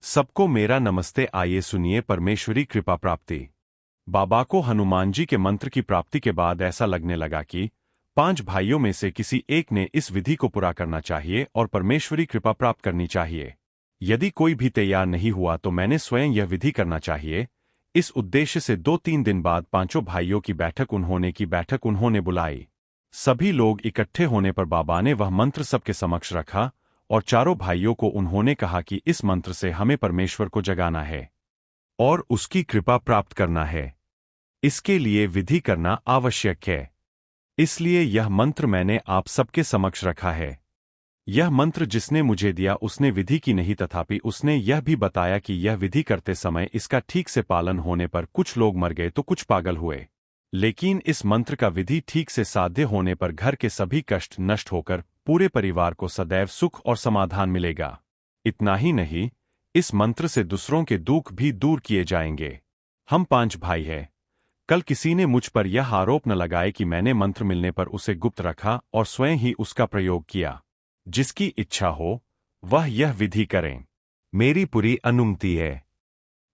सबको मेरा नमस्ते। आइए सुनिए परमेश्वरी कृपा प्राप्ति। बाबा को हनुमान जी के मंत्र की प्राप्ति के बाद ऐसा लगने लगा कि 5 भाइयों में से किसी एक ने इस विधि को पूरा करना चाहिए और परमेश्वरी कृपा प्राप्त करनी चाहिए। यदि कोई भी तैयार नहीं हुआ तो मैंने स्वयं यह विधि करना चाहिए। इस उद्देश्य से 2-3 दिन बाद 5 भाइयों की बैठक उन्होंने बुलाई। सभी लोग इकट्ठे होने पर बाबा ने वह मंत्र सबके समक्ष रखा और चारों भाइयों को उन्होंने कहा कि इस मंत्र से हमें परमेश्वर को जगाना है और उसकी कृपा प्राप्त करना है। इसके लिए विधि करना आवश्यक है। इसलिए यह मंत्र मैंने आप सबके समक्ष रखा है। यह मंत्र जिसने मुझे दिया उसने विधि की नहीं, तथापि उसने यह भी बताया कि यह विधि करते समय इसका ठीक से पालन होने पर कुछ लोग मर गए तो कुछ पागल हुए। लेकिन इस मंत्र का विधि ठीक से साध्य होने पर घर के सभी कष्ट नष्ट होकर पूरे परिवार को सदैव सुख और समाधान मिलेगा। इतना ही नहीं, इस मंत्र से दूसरों के दुख भी दूर किए जाएंगे। हम 5 भाई हैं। कल किसी ने मुझ पर यह आरोप न लगाए कि मैंने मंत्र मिलने पर उसे गुप्त रखा और स्वयं ही उसका प्रयोग किया। जिसकी इच्छा हो वह यह विधि करें, मेरी पूरी अनुमति है।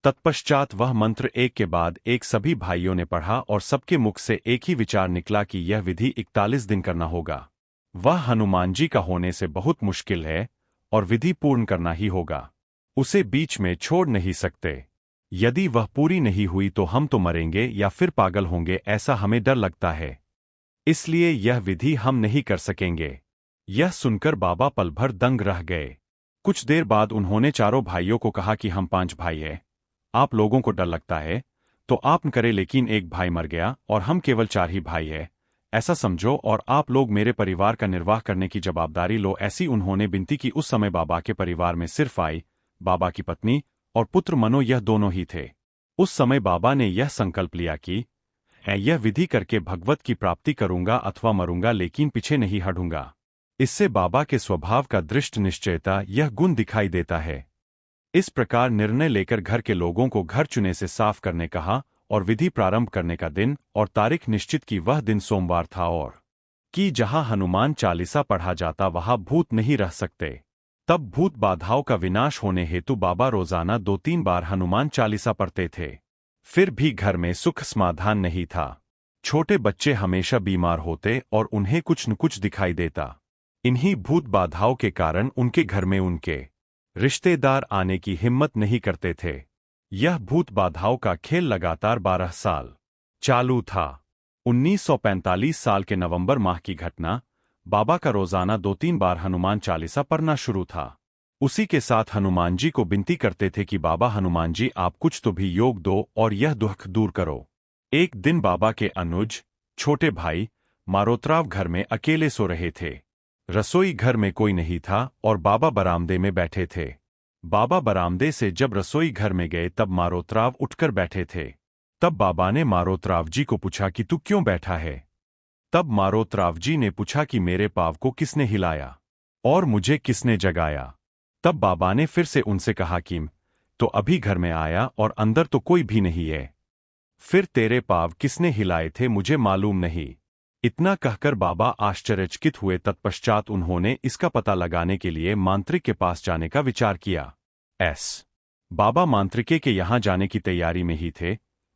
तत्पश्चात वह मंत्र एक के बाद एक सभी भाइयों ने पढ़ा और सबके मुख से एक ही विचार निकला कि यह विधि 41 दिन करना होगा। वह हनुमान जी का होने से बहुत मुश्किल है और विधि पूर्ण करना ही होगा। उसे बीच में छोड़ नहीं सकते। यदि वह पूरी नहीं हुई तो हम तो मरेंगे या फिर पागल होंगे, ऐसा हमें डर लगता है। इसलिए यह विधि हम नहीं कर सकेंगे। यह सुनकर बाबा पल भर दंग रह गए। कुछ देर बाद उन्होंने चारों भाइयों को कहा कि हम 5 भाई हैं। आप लोगों को डर लगता है तो आप न करें, लेकिन एक भाई मर गया और हम केवल 4 ही भाई हैं। ऐसा समझो और आप लोग मेरे परिवार का निर्वाह करने की जवाबदारी लो। ऐसी उन्होंने विनती की। उस समय बाबा के परिवार में सिर्फ आई, बाबा की पत्नी और पुत्र मनो, यह दोनों ही थे। उस समय बाबा ने यह संकल्प लिया कि मैं यह विधि करके भगवत की प्राप्ति करूंगा अथवा मरूंगा, लेकिन पीछे नहीं हटूंगा। इससे बाबा के स्वभाव का दृष्ट निश्चयता यह गुण दिखाई देता है। इस प्रकार निर्णय लेकर घर के लोगों को घर चुने से साफ करने कहा और विधि प्रारंभ करने का दिन और तारीख निश्चित की। वह दिन सोमवार था और कि जहां हनुमान चालीसा पढ़ा जाता वहां भूत नहीं रह सकते। तब भूत बाधाओं का विनाश होने हेतु बाबा रोजाना 2-3 बार हनुमान चालीसा पढ़ते थे। फिर भी घर में सुख समाधान नहीं था। छोटे बच्चे हमेशा बीमार होते और उन्हें कुछ न कुछ दिखाई देता। इन्हीं भूत बाधाओं के कारण उनके घर में उनके रिश्तेदार आने की हिम्मत नहीं करते थे। यह भूत बाधाओं का खेल लगातार 12 साल चालू था। 1945 साल के नवंबर माह की घटना। बाबा का रोजाना 2-3 बार हनुमान चालीसा पढ़ना शुरू था। उसी के साथ हनुमान जी को विनती करते थे कि बाबा हनुमान जी, आप कुछ तो भी योग दो और यह दुख दूर करो। एक दिन बाबा के अनुज छोटे भाई मारोतराव घर में अकेले सो रहे थे। रसोई घर में कोई नहीं था और बाबा बरामदे में बैठे थे। बाबा बरामदे से जब रसोई घर में गए तब मारोतराव उठकर बैठे थे। तब बाबा ने मारोतराव जी को पूछा कि तू क्यों बैठा है। तब मारोतराव जी ने पूछा कि मेरे पाँव को किसने हिलाया और मुझे किसने जगाया। तब बाबा ने फिर से उनसे कहा कि तो अभी घर में आया और अंदर तो कोई भी नहीं है। फिर तेरे पाँव किसने हिलाए थे मुझे मालूम नहीं। इतना कहकर बाबा आश्चर्यचकित हुए। तत्पश्चात उन्होंने इसका पता लगाने के लिए मांत्रिक के पास जाने का विचार किया। बाबा मांत्रिके के यहां जाने की तैयारी में ही थे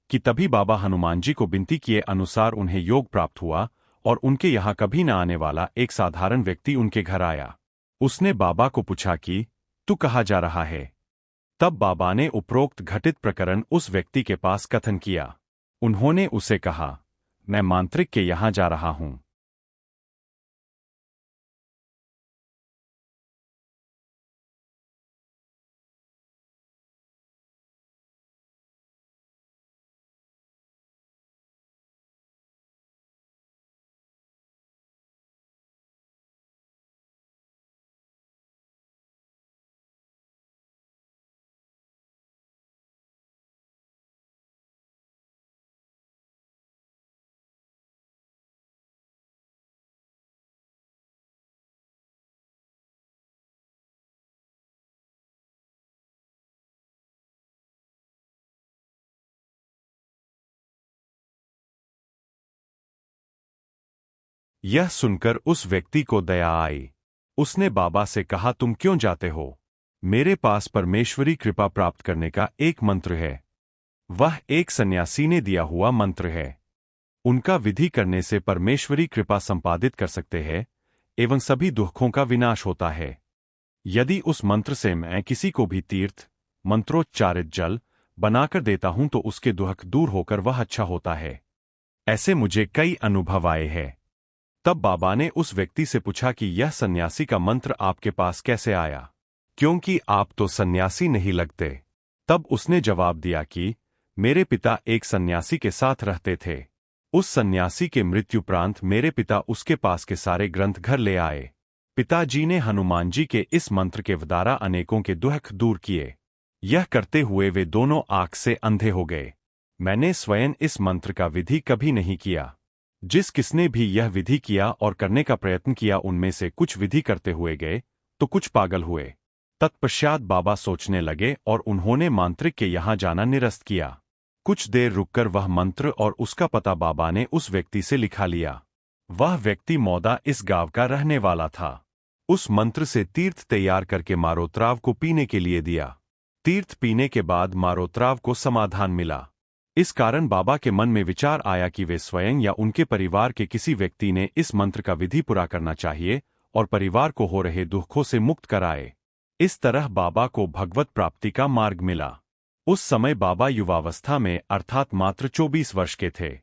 कि तभी बाबा हनुमान जी को विनती किए अनुसार उन्हें योग प्राप्त हुआ और उनके यहां कभी न आने वाला एक साधारण व्यक्ति उनके घर आया। उसने बाबा को पूछा कि तू कहाँ जा रहा है। तब बाबा ने उपरोक्त घटित प्रकरण उस व्यक्ति के पास कथन किया। उन्होंने उसे कहा, मैं मांत्रिक के यहां जा रहा हूं। यह सुनकर उस व्यक्ति को दया आई। उसने बाबा से कहा, तुम क्यों जाते हो, मेरे पास परमेश्वरी कृपा प्राप्त करने का एक मंत्र है। वह एक सन्यासी ने दिया हुआ मंत्र है। उनका विधि करने से परमेश्वरी कृपा संपादित कर सकते हैं एवं सभी दुखों का विनाश होता है। यदि उस मंत्र से मैं किसी को भी तीर्थ मंत्रोच्चारित जल बनाकर देता हूं तो उसके दुख दूर होकर वह अच्छा होता है। ऐसे मुझे कई अनुभव आए हैं। तब बाबा ने उस व्यक्ति से पूछा कि यह सन्यासी का मंत्र आपके पास कैसे आया, क्योंकि आप तो सन्यासी नहीं लगते। तब उसने जवाब दिया कि मेरे पिता एक सन्यासी के साथ रहते थे। उस सन्यासी के मृत्युपरांत मेरे पिता उसके पास के सारे ग्रंथ घर ले आए। पिताजी ने हनुमान जी के इस मंत्र के द्वारा अनेकों के दुख दूर किए। यह करते हुए वे दोनों आंख से अंधे हो गए। मैंने स्वयं इस मंत्र का विधि कभी नहीं किया। जिस किसने भी यह विधि किया और करने का प्रयत्न किया उनमें से कुछ विधि करते हुए गए तो कुछ पागल हुए। तत्पश्चात बाबा सोचने लगे और उन्होंने मांत्रिक के यहां जाना निरस्त किया। कुछ देर रुककर वह मंत्र और उसका पता बाबा ने उस व्यक्ति से लिखा लिया। वह व्यक्ति मौदा इस गांव का रहने वाला था। उस मंत्र से तीर्थ तैयार करके मारोत्राव को पीने के लिए दिया। तीर्थ पीने के बाद मारोत्राव को समाधान मिला। इस कारण बाबा के मन में विचार आया कि वे स्वयं या उनके परिवार के किसी व्यक्ति ने इस मंत्र का विधि पूरा करना चाहिए और परिवार को हो रहे दुखों से मुक्त कराए। इस तरह बाबा को भगवत प्राप्ति का मार्ग मिला। उस समय बाबा युवावस्था में अर्थात मात्र 24 वर्ष के थे।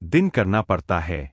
दिन करना पड़ता है।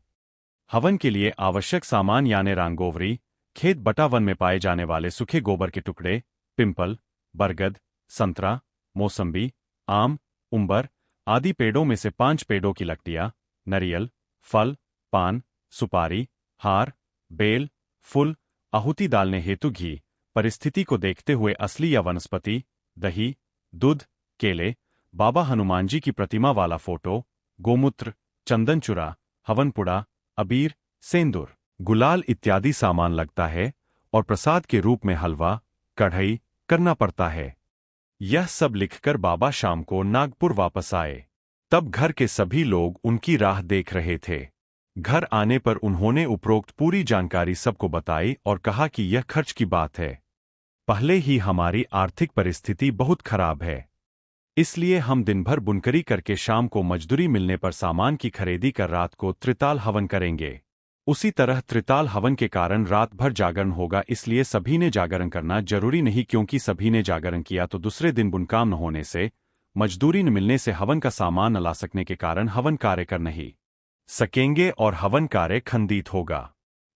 हवन के लिए आवश्यक सामान यानी रांगोवरी, खेत बटावन में पाए जाने वाले सूखे गोबर के टुकड़े, पिंपल, बरगद, संतरा, मौसम्बी, आम, उंबर आदि पेड़ों में से 5 पेड़ों की लकड़ियां, नारियल, फल, पान, सुपारी, हार, बेल, फूल, आहुति डालने हेतु घी, परिस्थिति को देखते हुए असली या वनस्पति, दही, दूध, केले, बाबा हनुमान जी की प्रतिमा वाला फोटो, गोमूत्र, चंदन चूरा, हवनपुड़ा, अबीर, सेंदूर, गुलाल इत्यादि सामान लगता है और प्रसाद के रूप में हलवा, कढ़ई करना पड़ता है। यह सब लिखकर बाबा शाम को नागपुर वापस आए। तब घर के सभी लोग उनकी राह देख रहे थे। घर आने पर उन्होंने उपरोक्त पूरी जानकारी सबको बताई और कहा कि यह खर्च की बात है। पहले ही हमारी आर्थिक परिस्थिति बहुत खराब है, इसलिए हम दिन भर बुनकरी करके शाम को मजदूरी मिलने पर सामान की खरीदी कर रात को त्रिताल हवन करेंगे। उसी तरह त्रिताल हवन के कारण रात भर जागरण होगा, इसलिए सभी ने जागरण करना जरूरी नहीं, क्योंकि सभी ने जागरण किया तो दूसरे दिन बुनकाम न होने से, मजदूरी न मिलने से हवन का सामान न ला सकने के कारण हवन कार्य कर नहीं सकेंगे और हवन कार्य खंडित होगा।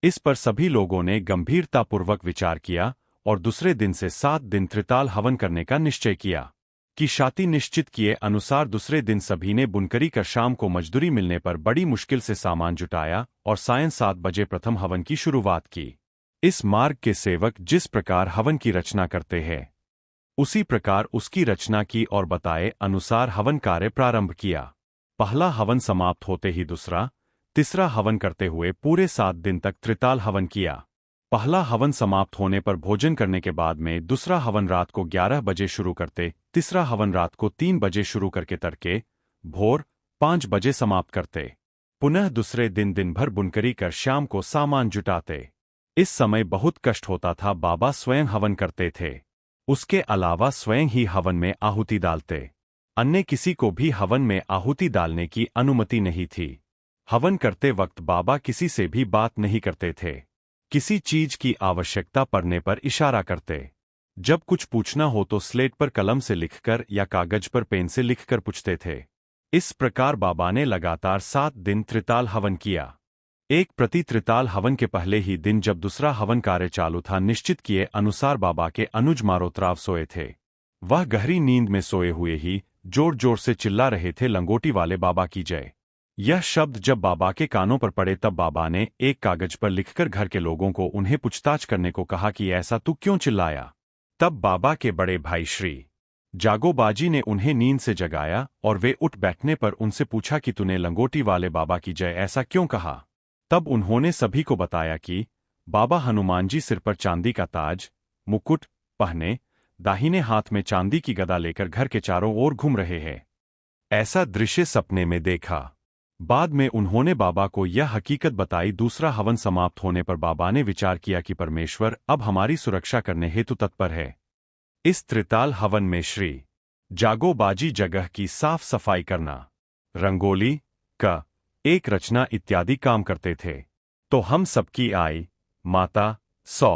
इस पर सभी लोगों ने गंभीरतापूर्वक विचार किया और दूसरे दिन से 7 दिन त्रिताल हवन करने का निश्चय किया। कि शाति निश्चित किए अनुसार दूसरे दिन सभी ने बुनकरी कर शाम को मजदूरी मिलने पर बड़ी मुश्किल से सामान जुटाया और सायं 7 बजे प्रथम हवन की शुरुआत की। इस मार्ग के सेवक जिस प्रकार हवन की रचना करते हैं उसी प्रकार उसकी रचना की और बताए अनुसार हवन कार्य प्रारंभ किया। पहला हवन समाप्त होते ही दूसरा, तीसरा हवन करते हुए पूरे 7 दिन तक त्रिताल हवन किया। पहला हवन समाप्त होने पर भोजन करने के बाद में दूसरा हवन रात को 11 बजे शुरू करते, तीसरा हवन रात को 3 बजे शुरू करके तड़के भोर 5 बजे समाप्त करते। पुनः दूसरे दिन दिन भर बुनकरी कर शाम को सामान जुटाते। इस समय बहुत कष्ट होता था। बाबा स्वयं हवन करते थे। उसके अलावा स्वयं ही हवन में आहुति डालते। अन्य किसी को भी हवन में आहुति डालने की अनुमति नहीं थी। हवन करते वक्त बाबा किसी से भी बात नहीं करते थे। किसी चीज की आवश्यकता पड़ने पर इशारा करते। जब कुछ पूछना हो तो स्लेट पर कलम से लिखकर या कागज पर पेन से लिखकर पूछते थे। इस प्रकार बाबा ने लगातार 7 दिन त्रिताल हवन किया। एक प्रति त्रिताल हवन के पहले ही दिन जब दूसरा हवन कार्य चालू था, निश्चित किए अनुसार बाबा के अनुज मारोत्राव सोए थे। वह गहरी नींद में सोए हुए ही जोर जोर से चिल्ला रहे थे, लंगोटी वाले बाबा की जय। यह शब्द जब बाबा के कानों पर पड़े तब बाबा ने एक कागज पर लिखकर घर के लोगों को उन्हें पूछताछ करने को कहा कि ऐसा तू क्यों चिल्लाया। तब बाबा के बड़े भाई श्री जागोबाजी ने उन्हें नींद से जगाया और वे उठ बैठने पर उनसे पूछा कि तूने लंगोटी वाले बाबा की जय ऐसा क्यों कहा। तब उन्होंने सभी को बताया कि बाबा हनुमान जी सिर पर चांदी का ताज मुकुट पहने दाहिने हाथ में चांदी की गदा लेकर घर के चारों ओर घूम रहे हैं। ऐसा दृश्य सपने में देखा। बाद में उन्होंने बाबा को यह हकीकत बताई। दूसरा हवन समाप्त होने पर बाबा ने विचार किया कि परमेश्वर अब हमारी सुरक्षा करने हेतु तत्पर है। इस त्रिताल हवन में श्री जागोबाजी जगह की साफ सफाई करना, रंगोली का एक रचना इत्यादि काम करते थे। तो हम सबकी आई माता 100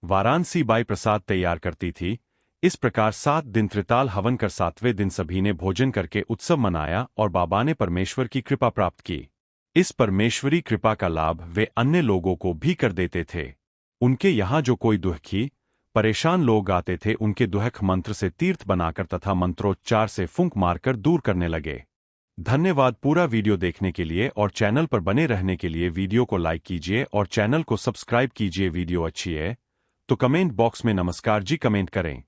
वाराणसी बाई प्रसाद तैयार करती थी। इस प्रकार 7 दिन त्रिताल हवन कर 7वें दिन सभी ने भोजन करके उत्सव मनाया और बाबा ने परमेश्वर की कृपा प्राप्त की। इस परमेश्वरी कृपा का लाभ वे अन्य लोगों को भी कर देते थे। उनके यहाँ जो कोई दुखी परेशान लोग आते थे, उनके दुहक मंत्र से तीर्थ बनाकर तथा मंत्रोच्चार से फूंक मारकर दूर करने लगे। धन्यवाद पूरा वीडियो देखने के लिए और चैनल पर बने रहने के लिए। वीडियो को लाइक कीजिए और चैनल को सब्सक्राइब कीजिए। वीडियो अच्छी है तो कमेंट बॉक्स में नमस्कार जी कमेंट करें।